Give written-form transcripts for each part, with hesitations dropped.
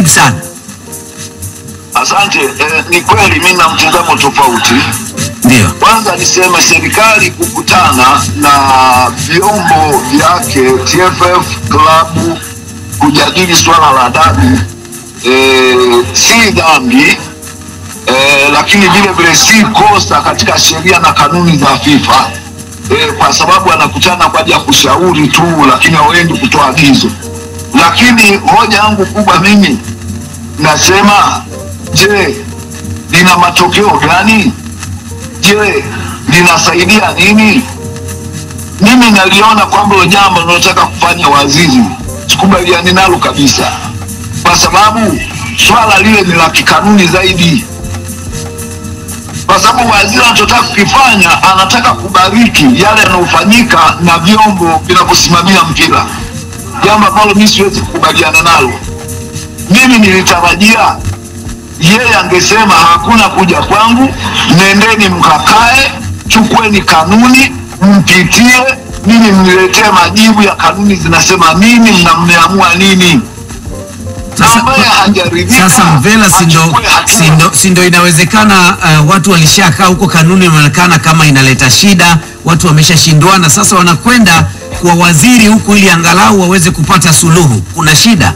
Karibu sana. Asante. Ni kweli mimi na mtazamo tofauti. Ndio. Kwanza niseme serikali kukutana na vyombo vyake TFF klabu kujadili swala la dabi si dhambi, lakini vile vile si kosa katika sheria na kanuni za FIFA, kwa sababu anakutana kwa ajili ya kushauri tu, lakini hawaendi kutoa agizo. Lakini hoja yangu kubwa mimi nasema, je, lina matokeo gani? Je, linasaidia nini? Mimi naliona kwamba jambo linalotaka kufanya waziri sikubaliani nalo kabisa, kwa sababu swala lile ni la kikanuni zaidi. Kwa sababu waziri anachotaka kukifanya, anataka kubariki yale yanayofanyika na vyombo vinavyosimamia mpira, jambo ambalo mimi siwezi kukubaliana nalo. Mimi nilitarajia yeye angesema hakuna kuja kwangu, nendeni mkakae, chukueni kanuni, mpitie, mimi mniletee majibu ya kanuni zinasema nini, mnaamua nini. Sasa Mvela, sindo inawezekana watu walishakaa huko, kanuni inaonekana kama inaleta shida, watu wameshashindwana, sasa wanakwenda kwa waziri huku ili angalau waweze kupata suluhu. Kuna shida?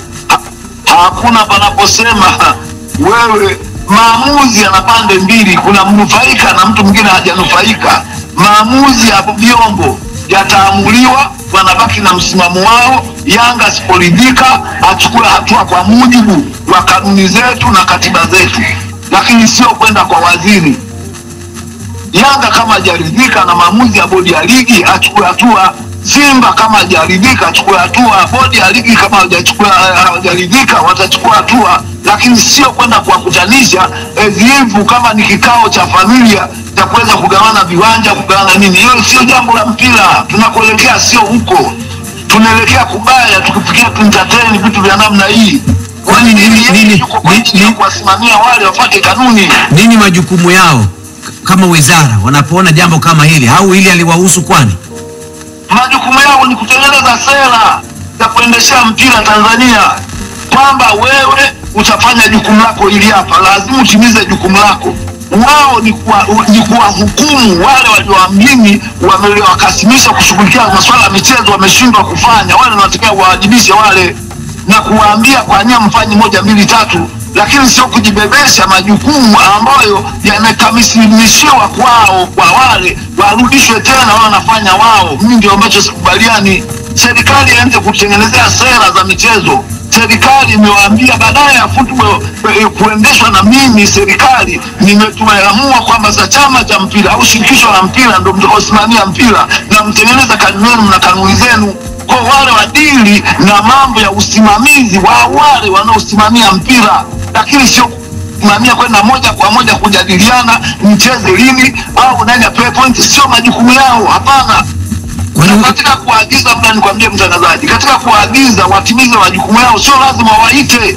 Hakuna panaposema wewe maamuzi yana pande mbili, kuna mnufaika na mtu mwingine hajanufaika. Maamuzi ya vyombo yataamuliwa, wanabaki na msimamo wao. Yanga siporidhika achukue hatua kwa mujibu wa kanuni zetu na katiba zetu, lakini sio kwenda kwa waziri. Yanga kama hajaridhika na maamuzi ya bodi ya ligi achukue hatua. Simba kama hajaridhika achukue hatua. Bodi ya ligi kama hajaridhika watachukua hatua, lakini sio kwenda kuwakutanisha hivu kama ni kikao cha familia cha kuweza kugawana viwanja, kugawana nini. Hiyo sio jambo la mpira. Tunakoelekea sio huko, tunaelekea kubaya tukifikia entertain vitu vya namna hii. Kwani nini kuwasimamia wale wafuate kanuni? Nini majukumu yao kama wizara wanapoona jambo kama hili, au hili aliwahusu? Kwani majukumu yao ni kutengeneza sera za kuendeshea mpira Tanzania, kwamba wewe utafanya jukumu lako hili hapa, lazima utimize jukumu lako. Wao ni kuwahukumu wale walioamini, wamewakasimisha kushughulikia masuala ya michezo, wameshindwa kufanya. Wale wanatakiwa wawajibishe wale na kuwaambia kwa nia mfanye 1 2 3, lakini sio kujibebesha majukumu ambayo yamekamishiwa kwao, kwa wale warudishwe tena wao wanafanya wao. Mimi ndio ambacho sikubaliani. Serikali ianze kutengenezea sera za michezo. Serikali imewaambia baadaye ya football kuendeshwa na mimi serikali nimetuamua kwamba za chama cha mpira au shirikisho la mpira ndio mtakaosimamia mpira, na mtengeneza kanuni na kanuni zenu kwa wale wadili na mambo ya usimamizi wa wale wanaosimamia mpira, lakini sio kusimamia kwenda moja kwa moja kujadiliana mcheze lini au nani apewe point. Sio majukumu yao, hapana. Katika kuagiza, nikwambie mtangazaji, katika kuagiza watimize majukumu yao, sio lazima waite,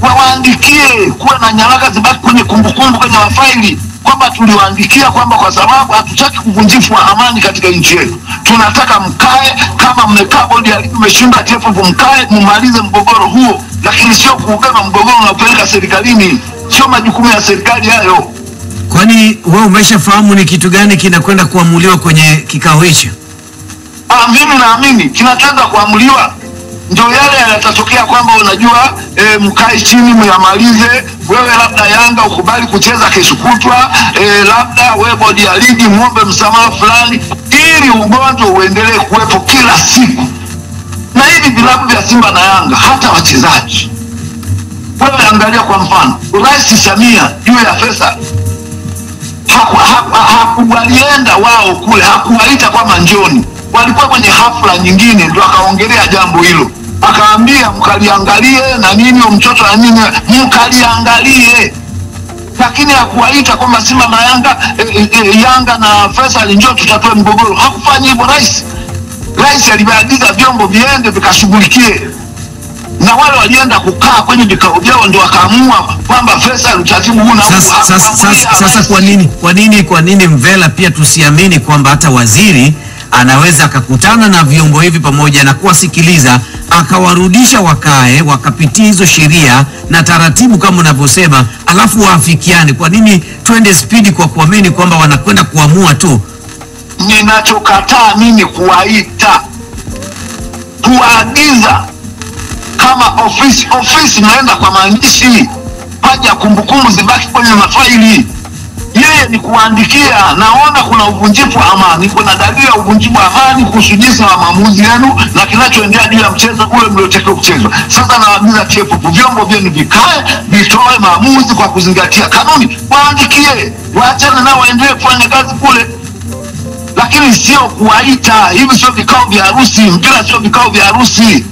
waandikie, kuwa na nyaraka zibaki kwenye kumbukumbu, kwenye mafaili, kwamba tuliwaandikia kwamba kwa sababu hatutaki kuvunjifu wa amani katika nchi yetu, tunataka mkae, kama mmekaa bodi ya ligi mmeshinda TFF, mkae mmalize mgogoro huo, lakini sio kuubeba mgogoro na kupeleka serikalini. Sio majukumu ya serikali hayo. Kwani wewe umeshafahamu ni kitu gani kinakwenda kuamuliwa kwenye kikao hicho? Mimi naamini kinachoanza kuamuliwa ndio yale yatatokea, kwamba unajua mkae chini myamalize. Wewe labda Yanga ukubali kucheza kesho kutwa, labda wewe bodi ya ligi muombe msamaha fulani, ili ugonjwa uendelee kuwepo kila siku. Na hivi vilabu vya Simba na Yanga, hata wachezaji, wewe angalia kwa mfano Rais Samia juu ya pesa, walienda wao kule, hakuwaita kwamba njoni, walikuwa kwenye hafla nyingine ndio akaongelea jambo hilo, akaambia mkaliangalie na nini mtoto na nini mkaliangalie, lakini hakuwaita kwamba Simba na Yanga Yanga na Faisal njoo tutatue mgogoro. Hakufanya hivyo rais. Rais aliagiza vyombo viende vikashughulikie, na wale walienda kukaa kwenye vikao vyao ndio wakaamua kwamba Faisal utaratibu huu na sasa. Kwa nini Mvela pia tusiamini kwamba hata waziri anaweza akakutana na vyombo hivi pamoja na kuwasikiliza, akawarudisha wakae wakapitia hizo sheria na taratibu kama unavyosema, alafu waafikiane? Kwa nini twende spidi kwa kuamini kwamba wanakwenda kuamua tu? Ninachokataa mimi kuwaita, kuagiza kama ofisi naenda kwa maandishi, haja kumbukumbu zibaki kwenye mafaili. Yeye ni kuandikia, naona kuna uvunjifu wa amani, kuna dalili ya uvunjifu wa amani kuhusu jinsi wa maamuzi yenu na kinachoendelea juu ya mchezo ule mliotakiwa kuchezwa. Sasa nawaagiza TFF, vyombo vyenu vikae vitoe maamuzi kwa kuzingatia kanuni, waandikie, waachane nao waendelee kufanya kazi kule, lakini sio kuwaita. Hivi sio vikao vya harusi, mpira sio vikao vya harusi.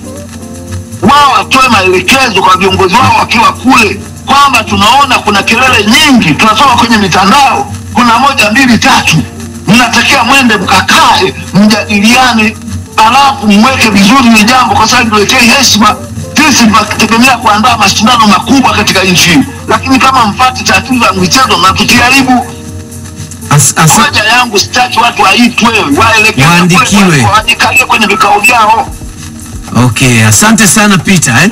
Wao watoe maelekezo kwa viongozi wao wakiwa kule, kwamba tunaona kuna kelele nyingi, tunasoma kwenye mitandao, kuna 1 2 3, mnatakiwa mwende mkakae mjadiliane, alafu mweke vizuri ni jambo, kwa sababu tuletee heshima. Sisi tunategemea kuandaa mashindano makubwa katika nchi, lakini kama mfati tatizo la michezo na tutiharibu. Hoja yangu sitaki watu waitwe, waandikiwe, waandikalie kwenye vikao vyao. Okay, asante sana Peter.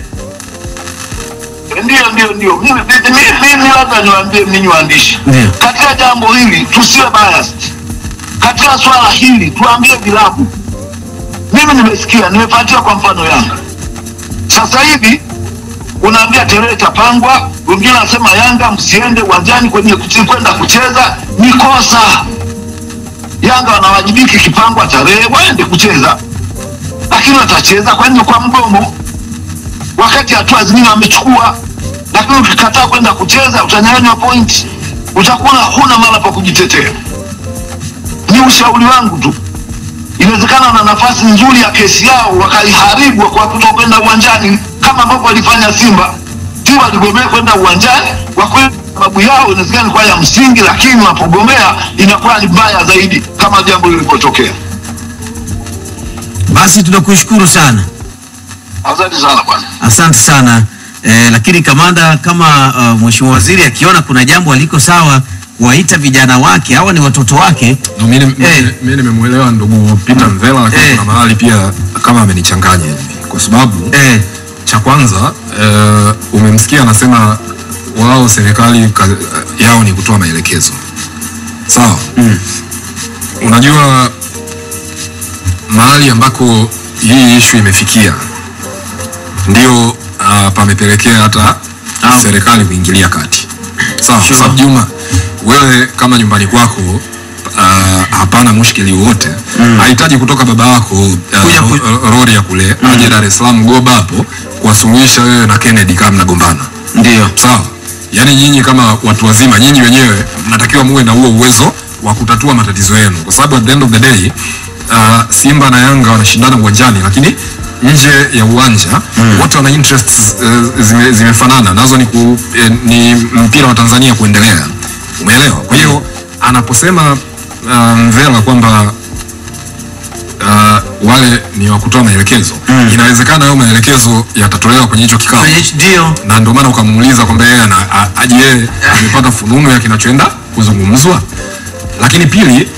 Ndio. Mimi labda niwaambie ninyi waandishi, katika jambo hili tusiwe biased. Katika swala hili tuambie vilabu. Mimi nimesikia, nimefuatia kwa mfano Yanga. Sasa hivi unaambia tarehe itapangwa, wengine wanasema Yanga msiende uwanjani kwenye kwenda kucheza, ni kosa. Yanga wanawajibiki, kipangwa tarehe waende kucheza, lakini watacheza kwa mgomo wakati hatua zingine wamechukua. Lakini ukikataa kwenda kucheza utanyang'anywa point, utakuwa huna mara pa kujitetea. Ni ushauri wangu tu. Inawezekana na nafasi nzuri ya kesi yao wakaiharibu kwa kutokwenda uwanjani, kama ambavyo walifanya Simba. Timu waligomea kwenda uwanjani, kwa kweli sababu yao inawezekana kwa ya msingi, lakini wanapogomea inakuwa ni mbaya zaidi kama jambo lilipotokea. Basi tunakushukuru sana. Asante sana bwana. Asante sana. Lakini kamanda, kama mheshimiwa waziri akiona kuna jambo aliko sawa, waita vijana wake, hawa ni watoto wake. No, mimi nimemuelewa ndugu Peter Mvela, lakini kuna mahali pia kama amenichanganya hivi, kwa sababu cha kwanza umemsikia anasema wao serikali yao ni kutoa maelekezo. Sawa. Unajua mahali ambako hii issue imefikia ndio pamepelekea hata serikali kuingilia kati. Sawa. Sure. Sababu Juma, wewe kama nyumbani kwako hapana mushkili wote, hahitaji kutoka baba yako rodi ya kule aje Dar es Salaam Goba hapo kuwasuluhisha wewe na Kennedy kama mnagombana. Ndio. Sawa. Yaani nyinyi kama watu wazima, nyinyi wenyewe mnatakiwa muwe na huo uwezo wa kutatua matatizo yenu, kwa sababu at the end of the day Simba na Yanga wanashindana uwanjani, lakini nje ya uwanja wote wana interests zimefanana, nazo ni mpira wa Tanzania kuendelea. Umeelewa? Kwa hiyo anaposema Mvela kwamba wale ni wa kutoa maelekezo, inawezekana hayo maelekezo yatatolewa kwenye hicho kikao. Ndio. Na ndio maana ukamuuliza kwamba yeye aje amepata fununu ya kinachoenda kuzungumzwa. Lakini pili,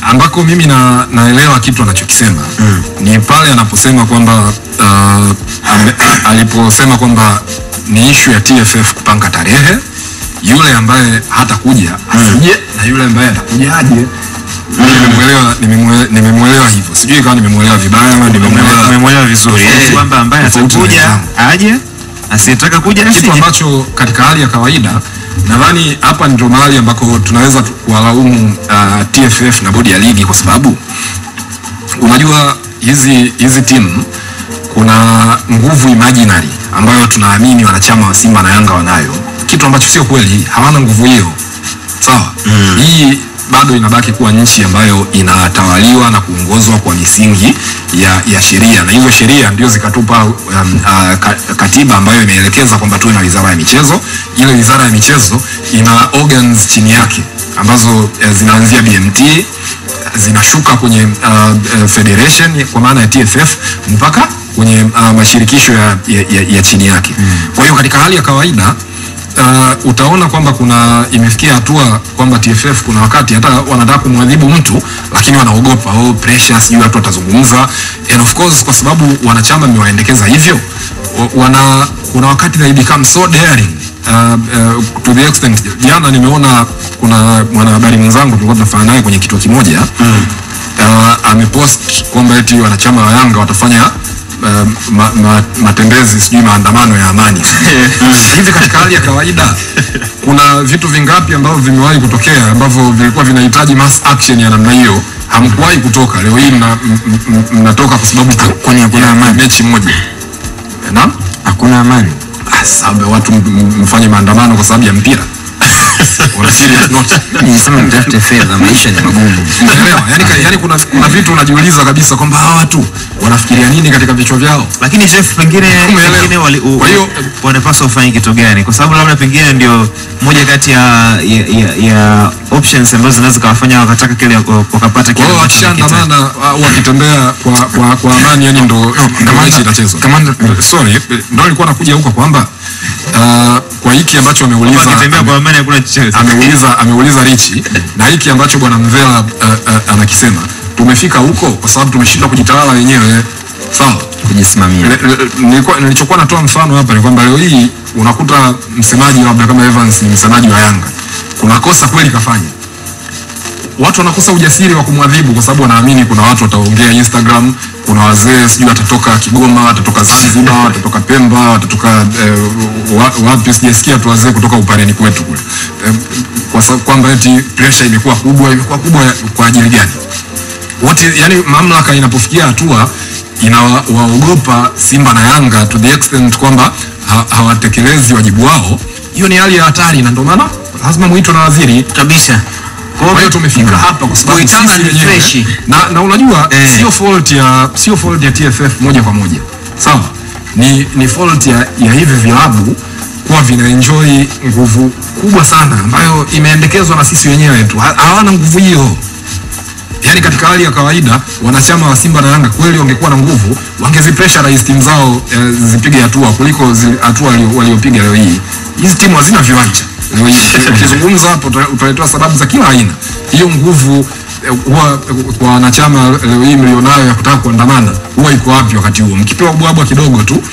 ambako mimi naelewa kitu anachokisema ni pale anaposema kwamba aliposema kwamba ni issue ya TFF kupanga tarehe, yule ambaye hatakuja asije na yule ambaye atakuja aje. Nimemuelewa hivyo. Sijui kama nimemuelewa vibaya ama nimemuelewa vizuri. Kwamba ambaye atakuja aje, asiyetaka kuja asije. Kitu ambacho katika hali ya kawaida nadhani hapa ndio mahali ambako tunaweza kuwalaumu TFF na bodi ya ligi, kwa sababu unajua hizi timu kuna nguvu imaginary ambayo tunaamini wanachama wa Simba na Yanga wanayo, kitu ambacho sio kweli. Hawana nguvu hiyo. Sawa. Hii bado inabaki kuwa nchi ambayo inatawaliwa na kuongozwa kwa misingi ya sheria, na hizo sheria ndio zikatupa katiba ambayo imeelekeza kwamba tuwe na wizara ya michezo. Ile wizara ya michezo ina organs chini yake ambazo zinaanzia BMT, zinashuka kwenye federation kwa maana ya TFF mpaka kwenye mashirikisho ya chini yake. Kwa hiyo katika hali ya kawaida utaona kwamba kuna imefikia hatua kwamba TFF kuna wakati hata wanataka kumwadhibu mtu lakini wanaogopa pressure, sijui watu watazungumza, and of course kwa sababu wanachama wamewaendekeza hivyo, kuna wakati they become so daring to the extent. Jana nimeona kuna mwanahabari mwenzangu tulikuwa tunafanya naye kwenye kituo kimoja amepost kwamba eti wanachama wa Yanga watafanya matembezi, sijui maandamano ya amani. Hivi katika hali ya kawaida kuna vitu vingapi ambavyo vimewahi kutokea ambavyo vilikuwa vinahitaji mass action ya namna hiyo? Hamkuwahi kutoka. Leo hii mnatoka kwa sababu kwani hakuna amani mechi moja. Naam, hakuna amani. Sababu watu mfanye maandamano kwa sababu ya mpira. Nisema mtafute fedha, maisha ni magumu. Yani kuna vitu unajiuliza kabisa kwamba hawa watu wanafikiria nini katika vichwa vyao. Lakini chef, pengine kwa hiyo wanapaswa kufanya kitu gani? Kwa sababu labda pengine ndio moja kati ya options ambazo zinaweza kawafanya wakataka kile wakapata kile. Wao wakishaandamana wakitembea kwa amani, yani ndo mechi inachezwa. Sorry, ndio nilikuwa nakuja huko kwamba kwa hiki ambacho ameuliza akitembea kwa amani hakuna chochote. Ameuliza Richi na hiki ambacho bwana Mvela anakisema, tumefika huko kwa sababu tumeshindwa kujitawala wenyewe. Sawa, kujisimamia. Nilichokuwa natoa mfano hapa ni kwamba leo hii unakuta msemaji labda kama Evans ni msemaji wa Yanga, kuna kosa kweli kafanya, watu wanakosa ujasiri wa kumwadhibu kwa sababu wanaamini kuna watu wataongea Instagram, kuna wazee sijui watatoka Kigoma, watatoka Zanzibar, watatoka Pemba, watatoka wapi sijasikia tu wazee kutoka Upareni kwetu kule, kwa sababu kwamba eti pressure imekuwa kubwa kwa ajili gani? Yani mamlaka inapofikia hatua inawaogopa Simba na Yanga to the extent kwamba hawatekelezi wajibu wao, hiyo ni hali ya hatari, na ndio maana lazima muitwe na waziri kabisa. Kwa hiyo tumefika hapa kwa sababu sisi wenyewe na unajua sio fault ya TFF moja kwa moja. Sawa? Ni fault ya hivi vilabu kuwa vinaenjoy nguvu kubwa sana ambayo imeendekezwa na sisi wenyewe tu. Hawana nguvu hiyo. Yaani katika hali ya kawaida wanachama wa Simba na Yanga kweli wangekuwa na nguvu, wangezipressurize timu zao zipige hatua kuliko hatua waliopiga leo hii. Hizi timu hazina viwanja. Ukizungumza hapo utaletea sababu za kila aina. Hiyo nguvu huwa kwa wanachama leo hii mlionayo ya kutaka kuandamana huwa iko wapi wakati huo? Mkipewa bwabwa kidogo tu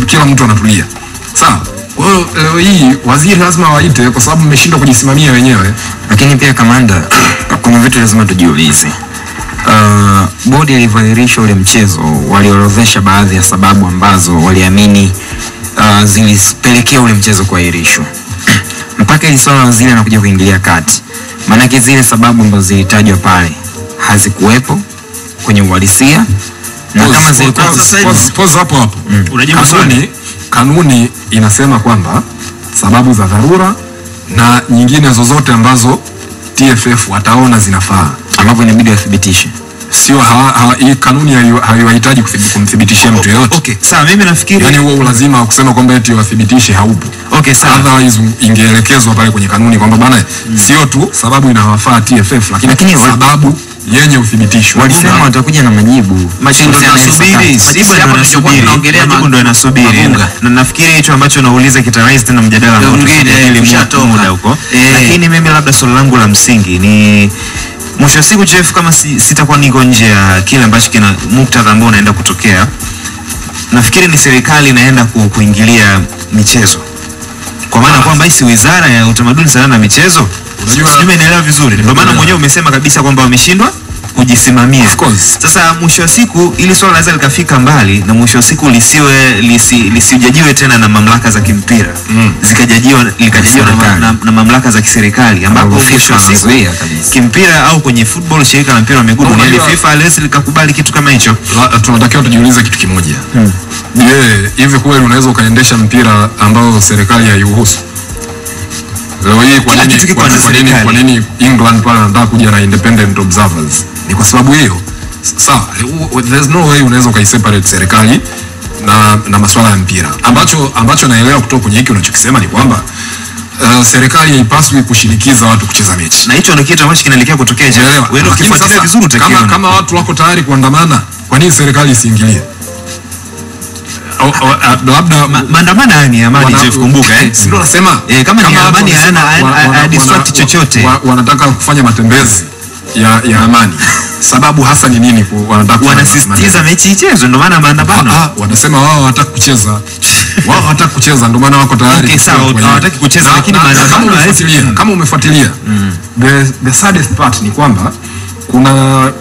kila mtu anatulia. Sawa? Kwa hiyo leo hii waziri lazima waite kwa sababu mmeshindwa kujisimamia wenyewe. Lakini pia kamanda, kuna vitu lazima tujiulize. Bodi ilivyoahirisha ule mchezo waliorodhesha baadhi ya sababu ambazo waliamini zilipelekea ule mchezo kuahirishwa. Mpaka ile swala waziri anakuja kuingilia kati. Maana zile sababu ambazo zilitajwa pale hazikuwepo kwenye uhalisia, na kama zilikuwa pause hapo. Unajua kanuni inasema kwamba sababu za dharura na nyingine zozote ambazo TFF wataona zinafaa ambapo inabidi wathibitishe. Sio hii kanuni haiwahitaji kumthibitishia mtu yeyote. Okay, sawa, mimi nafikiri yani huo lazima kusema kwamba eti wathibitishe haupo. Okay, sawa. Otherwise ingeelekezwa pale kwenye kanuni kwamba bana sio tu sababu inawafaa TFF lakini sababu yenye uthibitisho. Walisema watakuja na majibu. Majibu ndo yanasubiri. Na nafikiri hicho ambacho nauliza kitaraisi tena mjadala mwingine muda huko. Lakini mimi labda swali langu la msingi ni mwisho wa siku Jeff, kama sitakuwa niko nje ya kile ambacho kina muktadha ambao unaenda kutokea, nafikiri ni serikali inaenda kuingilia michezo. Kwa maana kwamba hii Wizara ya Utamaduni, Sanaa na Michezo, umeelewa vizuri. Ndio maana mwenyewe umesema kabisa kwamba wameshindwa kujisimamia. Sasa mwisho wa siku ili swala lazima likafika mbali, na mwisho wa siku lisijajiwe tena na mamlaka za kimpira. Zikajajiwa na mamlaka za kiserikali, ambapo mwisho wa siku kimpira au kwenye football, shirika la mpira wa miguu duniani FIFA haliwezi likakubali kitu kama hicho. Tunatakiwa tujiulize kitu kimoja. Hivi kweli unaweza ukaendesha mpira ambao serikali hairuhusu? Leo hii kwa nini England pale anataka kuja na independent observers? Ni kwa sababu hiyo. Sawa, there's no way unaweza ukaiseparate serikali na masuala ya mpira. Ambacho naelewa kutoka kwenye hiki unachokisema ni kwamba serikali haipaswi kushinikiza watu kucheza mechi. Na hicho ndio kitu ambacho kinaelekea kutokea. Wewe ukifuatilia vizuri kama watu wako tayari kuandamana, kwa nini serikali isiingilie? labda maandamano ni amani, Jeff, kumbuka sio nasema kama ni amani hana distract chochote, wanataka kufanya matembezi ya amani. Sababu hasa ni nini? Wanasisitiza mechi ichezwe, ndio maana maandamano. Wanasema wao hawataka kucheza. Wao hawataka kucheza, ndio maana wako tayari. Okay, sawa, hawataki kucheza, lakini maandamano kama umefuatilia, the saddest part ni kwamba kuna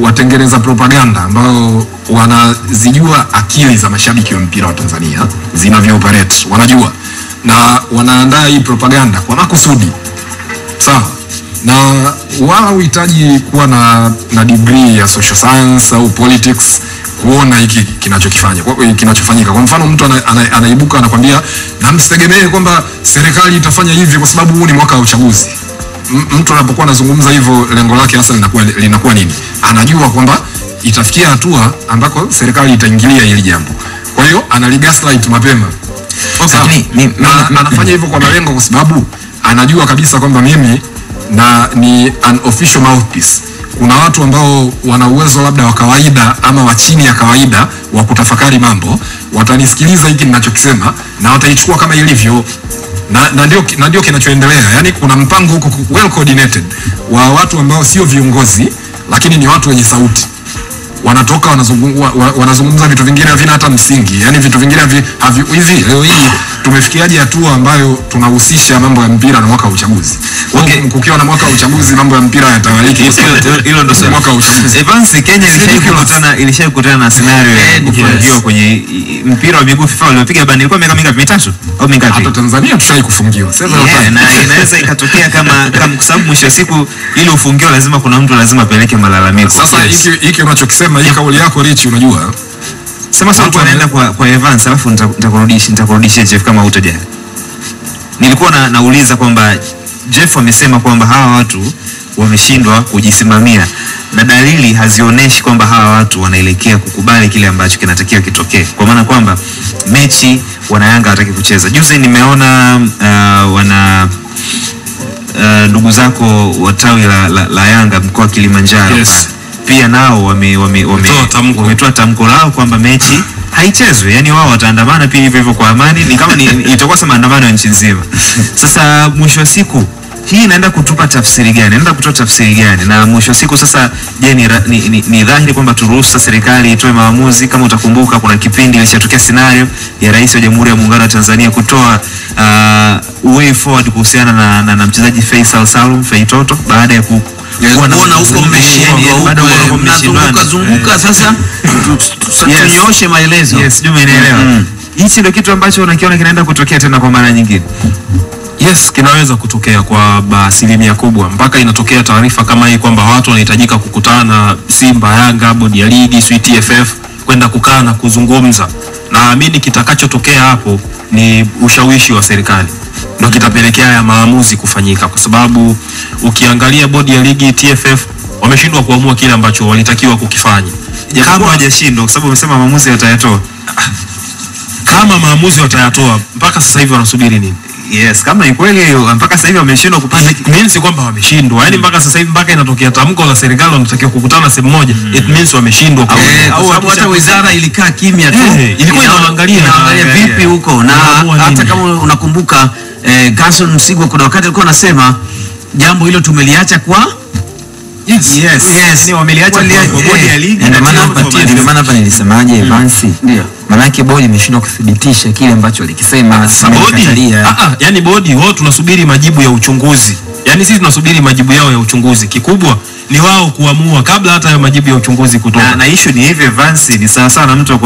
watengeneza propaganda ambao wanazijua akili za mashabiki wa mpira wa Tanzania zinavyo operate, wanajua na wanaandaa hii propaganda kwa makusudi, sawa, na wao uhitaji kuwa na degree ya social science au politics kuona hiki kinachofanyika. Kwa mfano mtu anaibuka anakuambia na msitegemee kwamba serikali itafanya hivi kwa sababu huu ni mwaka wa uchaguzi. Mtu anapokuwa anazungumza hivyo, lengo lake hasa linakuwa nini? Anajua kwamba itafikia hatua ambako serikali itaingilia hili jambo, kwa hiyo analigaslight mapema. Anafanya hivyo kwa malengo, kwa sababu anajua kabisa kwamba mimi ni an official mouthpiece. Kuna watu ambao wana uwezo labda wa kawaida ama wa chini ya kawaida wa kutafakari mambo, watanisikiliza hiki ninachokisema na wataichukua kama ilivyo, na ndio kinachoendelea. Yani kuna mpango huko well coordinated wa watu ambao sio viongozi, lakini ni watu wenye sauti, wanatoka wanazungumza vitu vingine havina hata msingi. Yani vitu vingine hivi. Leo hii tumefikiaje hatua ambayo tunahusisha mambo ya mpira na mwaka wa uchaguzi? Okay, kukiwa na mwaka wa uchaguzi mambo ya mpira yatawaliki. Hilo ndio mwaka wa uchaguzi. Evans, Kenya ilishakutana na scenario ya kufungiwa kwenye mpira wa miguu. FIFA waliopiga bani ilikuwa miaka mingapi? 3 au mingapi? Hata Tanzania tushai kufungiwa. Sasa na inaweza ikatokea kama kwa sababu mwisho wa siku ili ufungiwe lazima kuna mtu lazima apeleke malalamiko. Sasa hiki unachokisema, hii kauli yako Rich, unajua sema sasa tunaenda kwa Evans, alafu nitakurudishia Jeff kama utajali. Nilikuwa nauliza kwamba Jeff amesema kwamba hawa watu wameshindwa kujisimamia na dalili hazionyeshi kwamba hawa watu wanaelekea kukubali kile ambacho kinatakiwa kitokee, kwa maana kwamba mechi Yanga hataki kucheza. Juzi nimeona ndugu zako wa tawi la Yanga mkoa wa Kilimanjaro, yes, pia nao wametoa tamko lao kwamba mechi haichezwe. Yani wao wataandamana pia hivyo kwa amani, ni kama itakuwa sama maandamano ya nchi nzima. Sasa mwisho wa siku hii inaenda kutupa tafsiri gani? Inaenda kutoa tafsiri gani? Na mwisho wa siku sasa, je, ni dhahiri kwamba turuhusu serikali itoe maamuzi? Kama utakumbuka kuna kipindi ilishatokea scenario ya Rais wa Jamhuri ya Muungano wa Tanzania kutoa way forward kuhusiana na mchezaji Faisal Salum Feitoto baada ya kuona huko mmezunguka sasa tunyoshe maelezo. Yes, sijui umeelewa. Hichi ndio kitu ambacho unakiona kinaenda kutokea tena kwa mara nyingine. Yes, kinaweza kutokea kwa asilimia kubwa, mpaka inatokea taarifa kama hii kwamba watu wanahitajika kukutana na Simba, Yanga, bodi ya ligi, TFF kwenda kukaa na kuzungumza. Naamini kitakachotokea hapo ni ushawishi wa serikali ndio kitapelekea haya maamuzi kufanyika, kwa sababu ukiangalia bodi ya ligi, TFF wameshindwa kuamua kile ambacho walitakiwa kukifanya. Kama hawajashindwa, kwa sababu wamesema maamuzi watayatoa. Kama maamuzi watayatoa, mpaka sasa hivi wanasubiri nini? Yes, kama ni kweli mpaka sasa hivi wameshindwa kupata, means kwamba wameshindwa. Yaani mpaka sasa hivi mpaka inatokea tamko la serikali wanatakiwa kukutana sehemu moja, it means wameshindwa. Au hata wizara ilikaa kimya tu, ilikuwa inaangalia vipi huko. Na hata kama unakumbuka Gerson Msigwa kuna wakati alikuwa anasema jambo hilo tumeliacha kwa Yes, wameliacha kwa bodi ya ligi. Ndio maana hapa nilisemaje Evans? Ndio. Maana yake bodi imeshindwa kudhibitisha kile ambacho alikisema. Yani bodi wao tunasubiri majibu ya uchunguzi. Yani sisi tunasubiri majibu yao ya uchunguzi. Kikubwa ni wao kuamua kabla hata ya majibu ya uchunguzi kutoka. Na issue ni hivi Evans, ni sawa sana mtu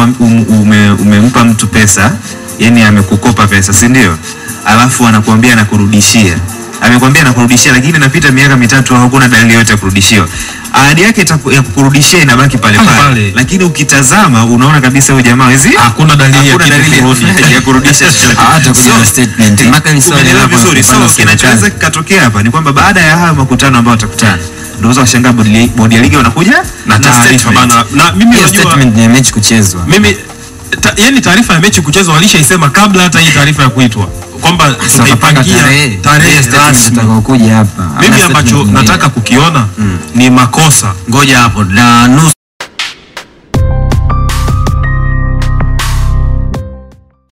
umempa mtu pesa, yani amekukopa pesa, si ndio? Alafu anakuambia anakurudishia. Amekwambia anakurudishia, lakini inapita miaka 3 hakuna dalili yote ya kurudishiwa. Ahadi yake ya kukurudishia inabaki pale pale. Lakini ukitazama unaona kabisa huyo jamaa hizi hakuna dalili ya kurudisha hata kwenye statement. Mpaka ile swali la vizuri. So kinachoweza kikatokea hapa ni kwamba baada ya haya makutano ambayo watakutana, ndio washangaa bodi ya ligi wanakuja na taarifa bana. Na mimi najua statement ya mechi kuchezwa. Mimi yani taarifa ya mechi kuchezwa walishaisema kabla hata hii taarifa ya kuitwa, kwamba tutaipangia tarehe tutakayokuja hapa. Mimi ambacho nataka kukiona ni makosa. Ngoja hapo na